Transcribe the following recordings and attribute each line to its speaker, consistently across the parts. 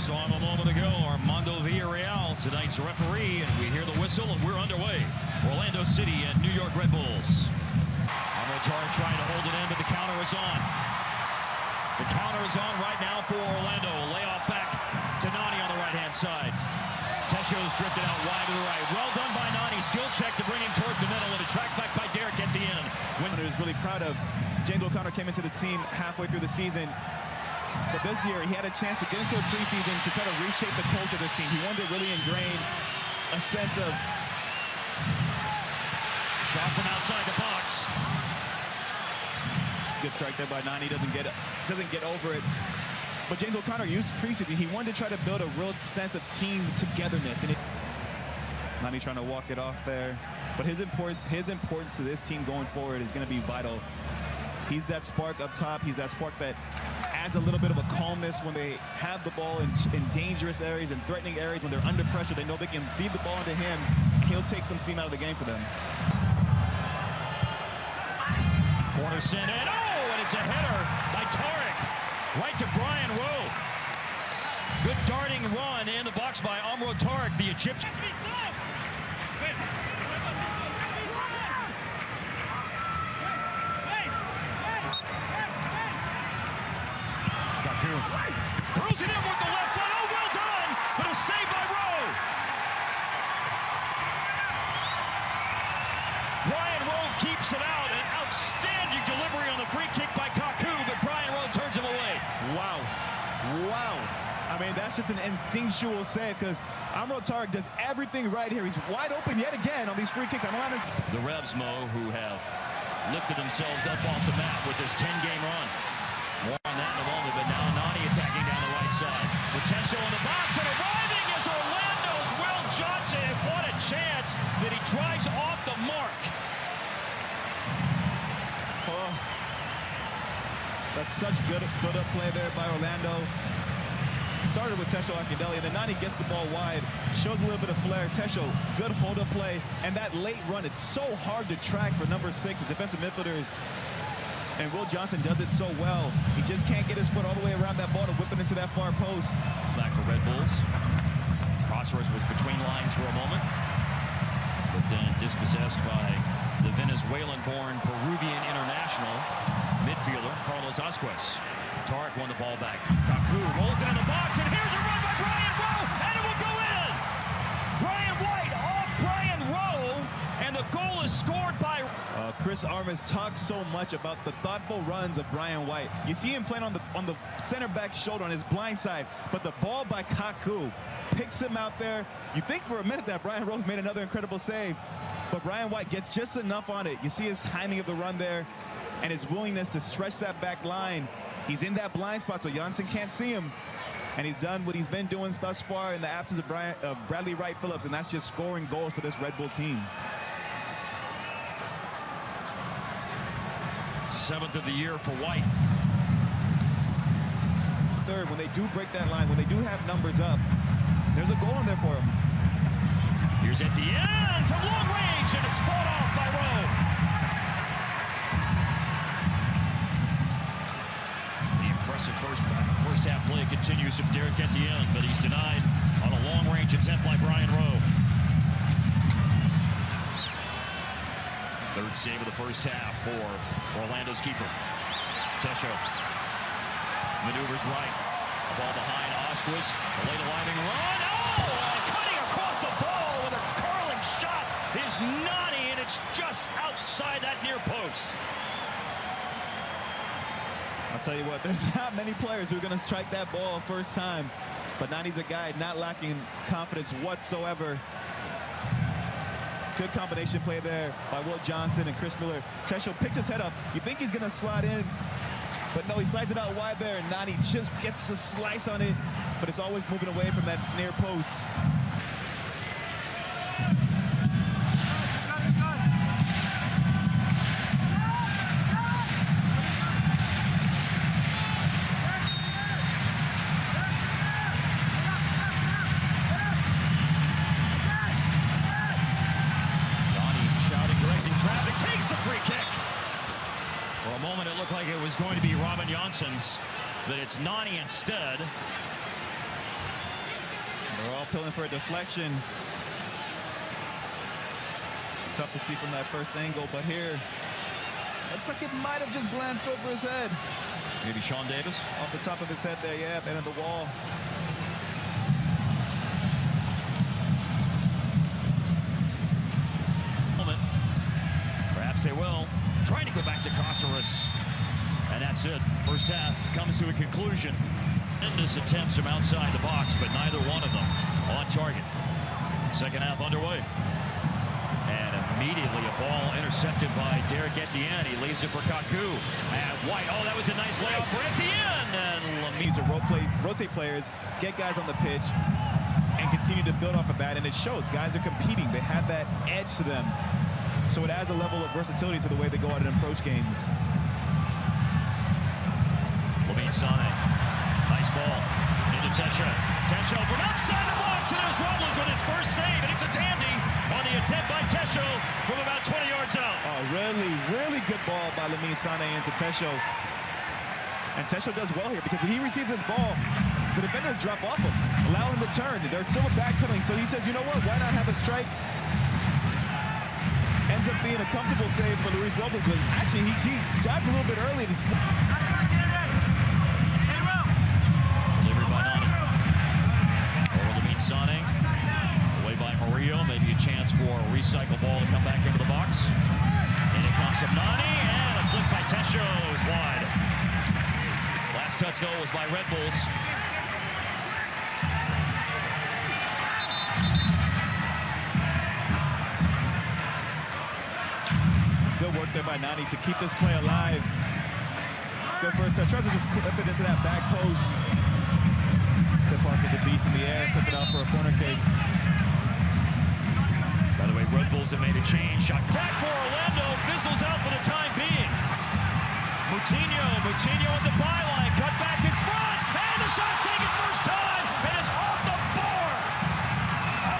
Speaker 1: saw him a moment ago, Armando Villarreal, tonight's referee, and we hear the whistle, and we're underway. Orlando City and New York Red Bulls. Amrotar trying to hold it in, but the counter is on. The counter is on right now for Orlando. Layoff back to Nani on the right-hand side. Tesho's drifted out wide to the right. Well done by Nani. Skill check to bring him towards the middle, and a track back by Derek at the end.
Speaker 2: When he was really proud of, James O'Connor came into the team halfway through the season. But this year, he had a chance to get into a preseason to try to reshape the culture of this team. He wanted to really ingrain a sense of...
Speaker 1: Shot from outside the box.
Speaker 2: Good strike there by Nani. Doesn't get over it. But James O'Connor used preseason. He wanted to try to build a real sense of team togetherness. And Nani trying to walk it off there. But his importance to this team going forward is going to be vital. He's that spark up top. He's that spark that adds a little bit of a calmness when they have the ball in dangerous areas and threatening areas. When they're under pressure, they know they can feed the ball into him. He'll take some steam out of the game for them.
Speaker 1: Corner sent in. Oh, and it's a header by Tarek. Right to Brian Rowe. Good darting run in the box by Amro Tarek, the Egyptian. Throws it in with the left foot. Oh, well done! But a save by Rowe. Brian Rowe keeps it out. An outstanding delivery on the free kick by Kaku, but Brian Rowe turns him away.
Speaker 2: Wow. Wow. I mean, that's just an instinctual save because Amro Tarek does everything right here. He's wide open yet again on these free kicks.
Speaker 1: The Revs, Mo, who have lifted themselves up off the map with this 10-game run. More on that in a moment, but now Nani attacking down the right side. Potential in the box, and arriving is Orlando's Will Johnson. What a chance that he drives off the mark.
Speaker 2: Oh, that's such good up play there by Orlando. Started with Tesho Akindele, and then Nani gets the ball wide, shows a little bit of flair. Tesho, good hold-up play, and that late run, it's so hard to track for number 6, the defensive midfielders. And Will Johnson does it so well. He just can't get his foot all the way around that ball to whip it into that far post.
Speaker 1: Back for Red Bulls. Crossroads was between lines for a moment, but then dispossessed by the Venezuelan-born Peruvian international midfielder, Carlos Asquez. Tarek won the ball back. Kaku rolls it in the box, and here's a run by Brian Rowe, and it will go in! Brian White off Brian Rowe, and the goal is scored by...
Speaker 2: Chris Armas talks so much about the thoughtful runs of Brian White. You see him playing on the center back shoulder on his blind side, but the ball by Kaku picks him out there. You think for a minute that Brian Rose made another incredible save, but Brian White gets just enough on it. You see his timing of the run there and his willingness to stretch that back line. He's in that blind spot so Janssen can't see him, and he's done what he's been doing thus far in the absence of Bradley Wright Phillips, and that's just scoring goals for this Red Bull team.
Speaker 1: 7th of the year for White.
Speaker 2: Third, when they do break that line, when they do have numbers up, there's a goal in there for him.
Speaker 1: Here's Etienne from long range, and it's fought off by Rowe. The impressive first half play continues from Derek Etienne, but he's denied on a long-range attempt by Brian Rowe. Third save of the first half for Orlando's keeper. Tesho maneuvers right. The ball behind Asquez. A late arriving run. Oh! Cutting across the ball with a curling shot is Nani, and it's just outside that near post.
Speaker 2: I'll tell you what, there's not many players who are going to strike that ball first time, but Nani's a guy not lacking confidence whatsoever. Good combination play there by Will Johnson and Chris Miller. Tesho picks his head up. You think he's going to slide in, but no, he slides it out wide there, and Nani just gets a slice on it, but it's always moving away from that near post.
Speaker 1: It was going to be Robin Janssens, but it's Nani instead.
Speaker 2: They're all pulling for a deflection. Tough to see from that first angle, but here, looks like it might have just glanced over his head.
Speaker 1: Maybe Sean Davis?
Speaker 2: Off the top of his head there, yeah, end of the wall.
Speaker 1: Perhaps they will. Trying to go back to Caceres. And that's it. First half comes to a conclusion. Tremendous attempts from outside the box, but neither one of them on target. Second half underway. And immediately a ball intercepted by Derek Etienne. He leaves it for Kaku. And White, oh, that was a nice layoff for Etienne. And
Speaker 2: Needs to rotate players, get guys on the pitch, and continue to build off of that. And it shows. Guys are competing. They have that edge to them. So it adds a level of versatility to the way they go out and approach games.
Speaker 1: Luís Nani, nice ball into Tesho. Tesho from outside the box, and there's Robles with his first save, and it's a dandy on the attempt by Tesho from about 20 yards out.
Speaker 2: Oh, really good ball by Luís Nani into Tesho. And Tesho does well here because when he receives this ball, the defenders drop off him, allow him to turn. They're still backpedaling, so he says, you know what, why not have a strike? Ends up being a comfortable save for Luís Robles, but actually he dives a little bit early.
Speaker 1: Delivery by Nani. Over Luís Nani. Away by Murillo. Maybe a chance for a recycle ball to come back into the box. And it comes from Nani, and a flick by Tesho is wide. Last touch, though, was by Red Bulls.
Speaker 2: Good work there by Nani to keep this play alive. Good first touch. Tries to just clip it into that back post. Tim Parker's a beast in the air. Puts it out for a corner kick.
Speaker 1: By the way, Red Bulls have made a change. Shot clock for Orlando. Fizzles out for the time being. Moutinho at the byline. Cut back in front. And the shot's taken first time. And it's off the bar.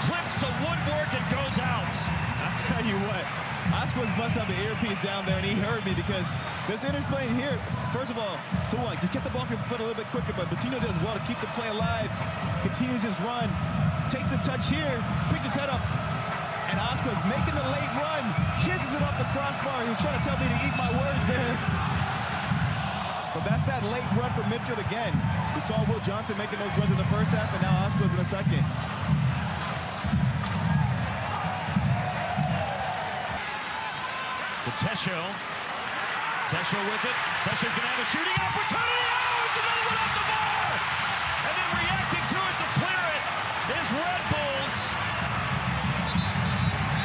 Speaker 1: Clips the woodwork and goes out.
Speaker 2: I'll tell you what. Asquez must have the earpiece down there, and he heard me because this interplay here, first of all, just get the ball off your foot a little bit quicker, but Moutinho does well to keep the play alive, continues his run, takes a touch here, picks his head up, and Asquez making the late run, kisses it off the crossbar. He was trying to tell me to eat my words there. But that's that late run from midfield again. We saw Will Johnson making those runs in the first half, and now Asquez in the second.
Speaker 1: Tesho with it. Tesho's going to have a shooting opportunity. Oh, it's another one off the bar! And then reacting to it to clear it is Red Bulls.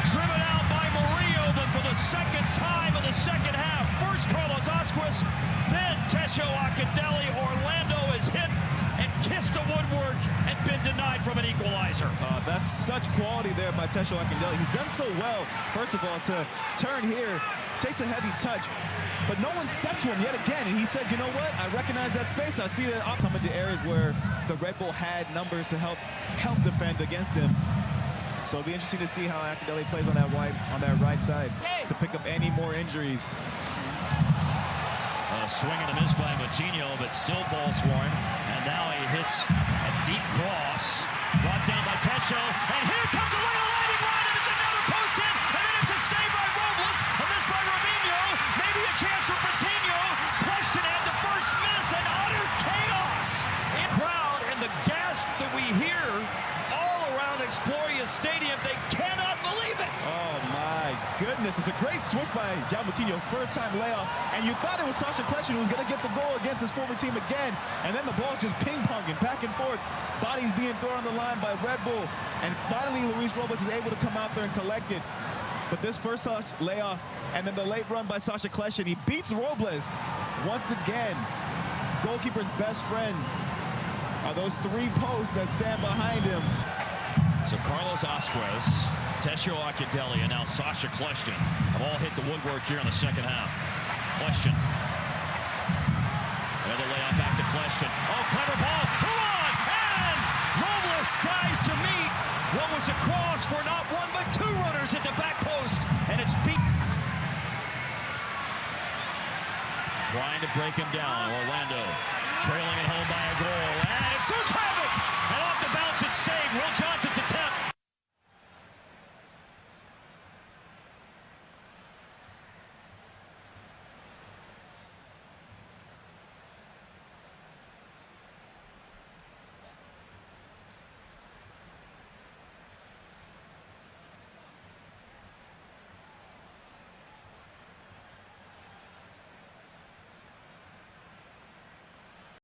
Speaker 1: Driven out by Murillo, but for the second time in the second half. First Carlos Asquez, then Tesho Akindele. Orlando is hit and kissed the woodwork and been denied from an equalizer.
Speaker 2: That's such quality there by Tesho Akindele. He's done so well, first of all, to turn here. Takes a heavy touch, but no one steps to him yet again. And he says, you know what? I recognize that space. I see that I'll come into areas where the Red Bull had numbers to help defend against him. So it'll be interesting to see how Akindele plays on that right side to pick up any more injuries.
Speaker 1: A swing and a miss by Moutinho, but still falls for him. And now he hits a deep cross, brought down by Tesho. And here comes a little landing line, and it's another post in, and then it's a save by Robles, a miss by Robinho, maybe a chance for Coutinho. Question had the first miss, and utter chaos. In crowd, and the gasp that we hear all around Exploria Stadium, they cannot believe it.
Speaker 2: Oh my goodness, it's a great switch by João Moutinho, first time layoff, and you thought it was Sacha Kljestan who was going to get the goal against his former team again, and then the ball just ping-ponging back and forth, bodies being thrown on the line by Red Bull, and finally Luís Robles is able to come out there and collect it. But this first layoff and then the late run by Sacha Kljestan, he beats Robles once again. Goalkeeper's best friend are those three posts that stand behind him.
Speaker 1: So Carlos Asquez, Tesho Akindele, and now Sacha Kljestan have all hit the woodwork here in the second half. Kljestan. Another layup back to Kljestan. Oh, clever ball. Hold on! And Robles dives to meet what was a cross for not one but two runners at the back post. And it's beat. Trying to break him down. Orlando trailing at home.